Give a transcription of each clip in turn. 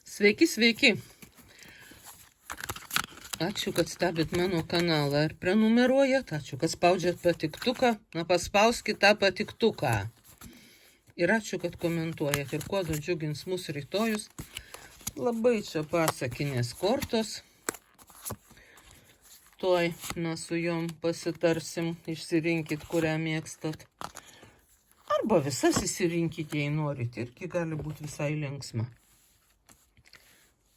Sveiki, sveiki. Ačiū, kad stebit mano kanalą ir prenumeruojat. Ačiū, kad spaudžiat patiktuką. Na, paspauskit tą patiktuką. Ir ačiū, kad komentuojat. Ir kuo džiugins mus rytojus. Labai čia pasakinės kortos. Tuoj mes su jom pasitarsim. Išsirinkit, kurią mėgstat. Arba visas išsirinkit, jei norit. Irgi gali būti visai linksma.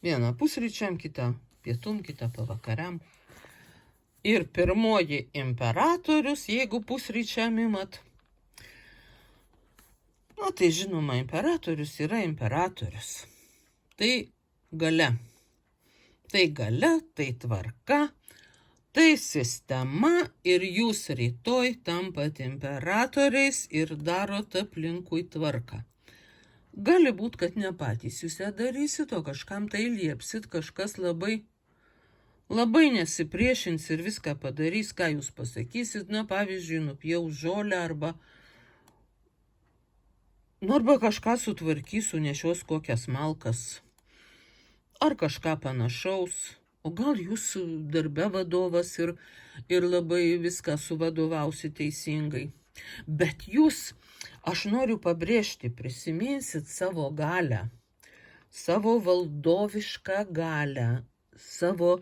Vieną pusryčiam, kitą pietum, kitą pavakariam. Ir pirmoji imperatorius, jeigu pusryčiam imat. Na, tai žinoma, imperatorius yra imperatorius. Tai galia. Tai galia, tai tvarka, tai sistema ir jūs rytoj tampat imperatoriais ir darot aplinkui tvarką. Gali būt, kad ne patys jūs ją darysit, o kažkam tai liepsit, kažkas labai nesipriešins ir viską padarys, ką jūs pasakysit. Na, pavyzdžiui, nupjaus žolę arba kažką sutvarkys, sunešios kokias malkas ar kažką panašaus. O gal jūs darbe vadovas ir labai viską suvadovausit teisingai. Bet jūs, aš noriu pabrėžti, prisiminsit savo galią, savo valdovišką galią, savo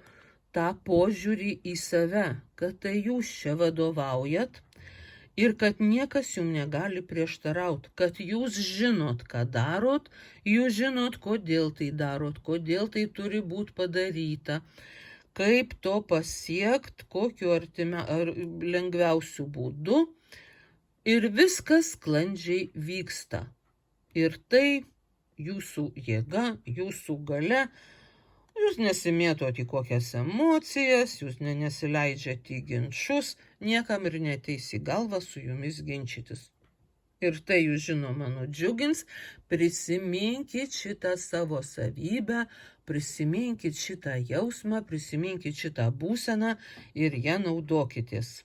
tą požiūrį į save, kad tai jūs čia vadovaujat ir kad niekas jums negali prieštarauti, kad jūs žinot, ką darot, jūs žinot, kodėl tai darot, kodėl tai turi būti padaryta, kaip to pasiekt, kokiu lengviausiu būdu. Ir viskas sklandžiai vyksta. Ir tai jūsų jėga, jūsų galia. Jūs nesimėtot į kokias emocijas, jūs nesileidžiat į ginčus, niekam ir neteis į galvą su jumis ginčytis. Ir tai jūs žinoma nudžiugins, prisiminkit šitą savo savybę, prisiminkit šitą jausmą, prisiminkit šitą būseną ir ją naudokitės.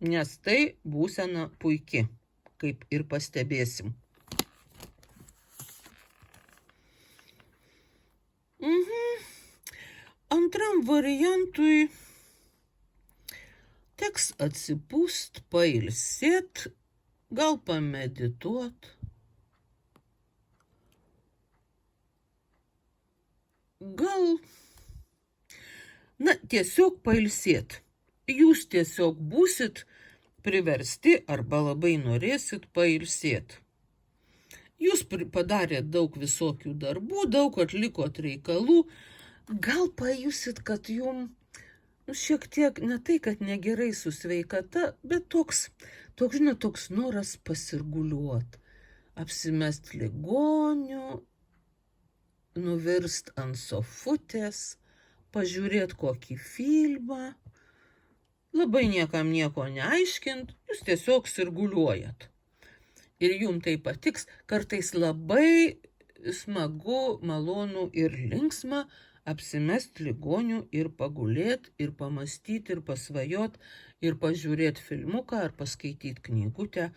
Nes tai būsena puiki, kaip ir pastebėsim. Antram variantui teks atsipūst, pailsėt, gal pamedituot. Gal, tiesiog pailsėt. Jūs tiesiog būsit priversti arba labai norėsit pailsėt. Jūs padarėt daug visokių darbų, daug atlikot reikalų. Gal pajusit, kad jums šiek tiek, ne tai, kad negerai su sveikata, bet toks noras pasirguliuot, apsimest ligoniu, nuvirst ant sofutės, pažiūrėt kokį filmą, labai niekam nieko neaiškint, jūs tiesiog sirguliuojat. Ir jums tai patiks, kartais labai smagu, malonu ir linksma apsimest ligonių ir pagulėt, ir pamastyti, ir pasvajot, ir pažiūrėt filmuką, ar paskaityti knygutę.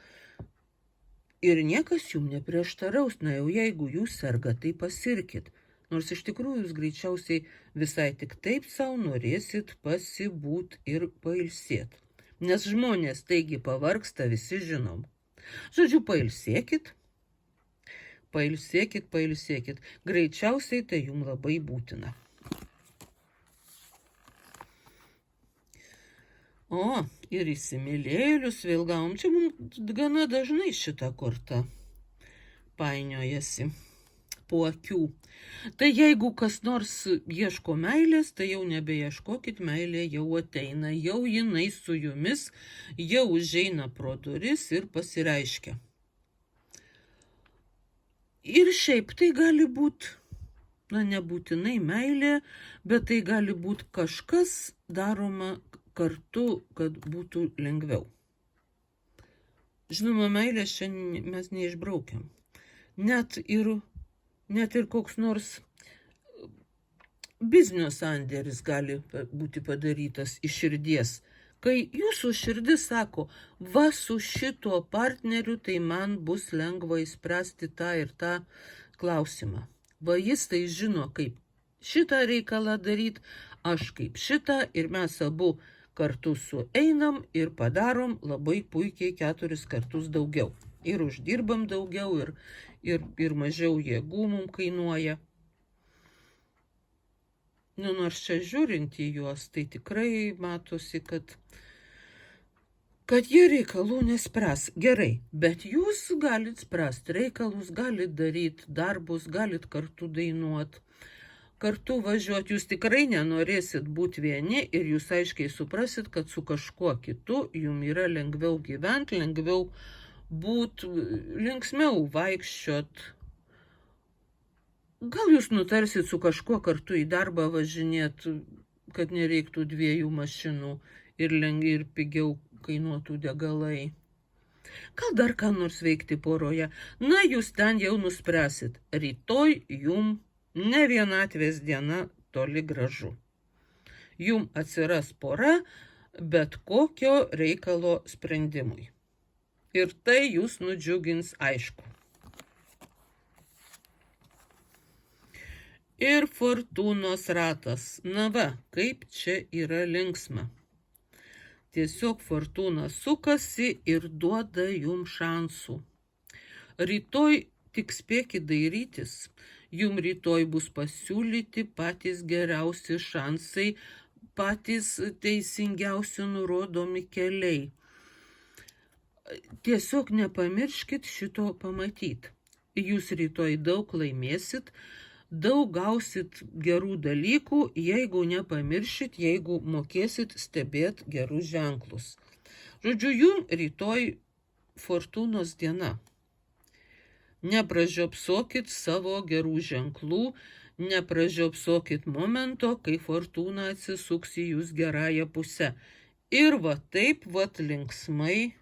Ir niekas jums neprieštaraus, na jau jeigu jūs sergat, tai pasirkit. Nors iš tikrųjų jūs greičiausiai visai tik taip savo norėsit pasibūt ir pailsėt. Nes žmonės taigi pavargsta, visi žinom. Žodžiu, pailsėkit. Greičiausiai tai jums labai būtina. O, ir įsimylėlius vėl gavom. Čia mums gana dažnai šita korta painiojasi po akių. Tai jeigu kas nors ieško meilės, tai jau nebeieškokit, meilė jau ateina, jau jinai su jumis, jau užeina pro duris ir pasireiškia. Ir šiaip tai gali būti, nebūtinai meilė, bet tai gali būti kažkas daroma kartu, kad būtų lengviau. Žinoma, meilės šiandien mes neišbraukiam. Net ir koks nors biznio sandėris gali būti padarytas iš širdies. Kai jūsų širdis sako, va su šituo partneriu, tai man bus lengva išspręsti tą ir tą klausimą. Va jis tai žino, kaip šitą reikalą daryti, aš kaip šitą ir mes abu kartu sueinam ir padarom labai puikiai 4 kartus daugiau. Ir uždirbam daugiau, ir mažiau jėgų mums kainuoja. Nu, nors čia žiūrint į juos, tai tikrai matosi, kad jie reikalų nespręs. Gerai, bet jūs galit spręsti reikalus, galit daryti darbus, galit kartu dainuoti, kartu važiuoti. Jūs tikrai nenorėsit būti vieni ir jūs aiškiai suprasit, kad su kažkuo kitu jums yra lengviau gyventi, lengviau būti, linksmiau vaikščiot. Gal jūs nutarsit su kažkuo kartu į darbą važinėt, kad nereiktų 2 mašinų ir pigiau kainuotų degalai. Gal dar ką nors veikti poroje. Na, jūs ten jau nuspręsit. Rytoj jum ne vienatvės diena toli gražu. Jum atsiras pora bet kokio reikalo sprendimui. Ir tai jūs nudžiugins aišku. Ir fortūnos ratas. Na va, kaip čia yra linksma. Tiesiog fortūna sukasi ir duoda jums šansų. Rytoj tik spėkit dairytis. Jums rytoj bus pasiūlyti patys geriausi šansai, patys teisingiausi nurodomi keliai. Tiesiog nepamirškit šito pamatyti. Jūs rytoj daug laimėsit, daug gausit gerų dalykų, jeigu nepamiršit, jeigu mokėsit stebėti gerus ženklus. Žodžiu, jums rytoj fortūnos diena. Nepražiopsokit savo gerų ženklų, nepražiopsokit momento, kai fortūna atsisuks į jūs gerąją pusę. Ir va taip linksmai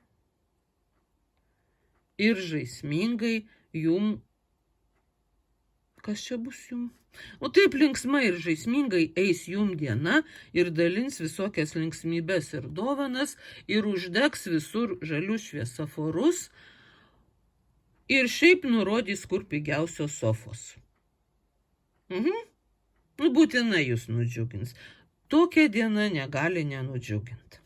ir žaismingai jums. Kas čia bus jums? O taip linksmai ir žaismingai eis jums diena ir dalins visokias linksmybės ir dovanas ir uždegs visur žalius šviesoforus ir šiaip nurodys, kur pigiausios sofos. Nu, būtinai jūs nudžiugins. Tokia diena negali nenudžiuginti.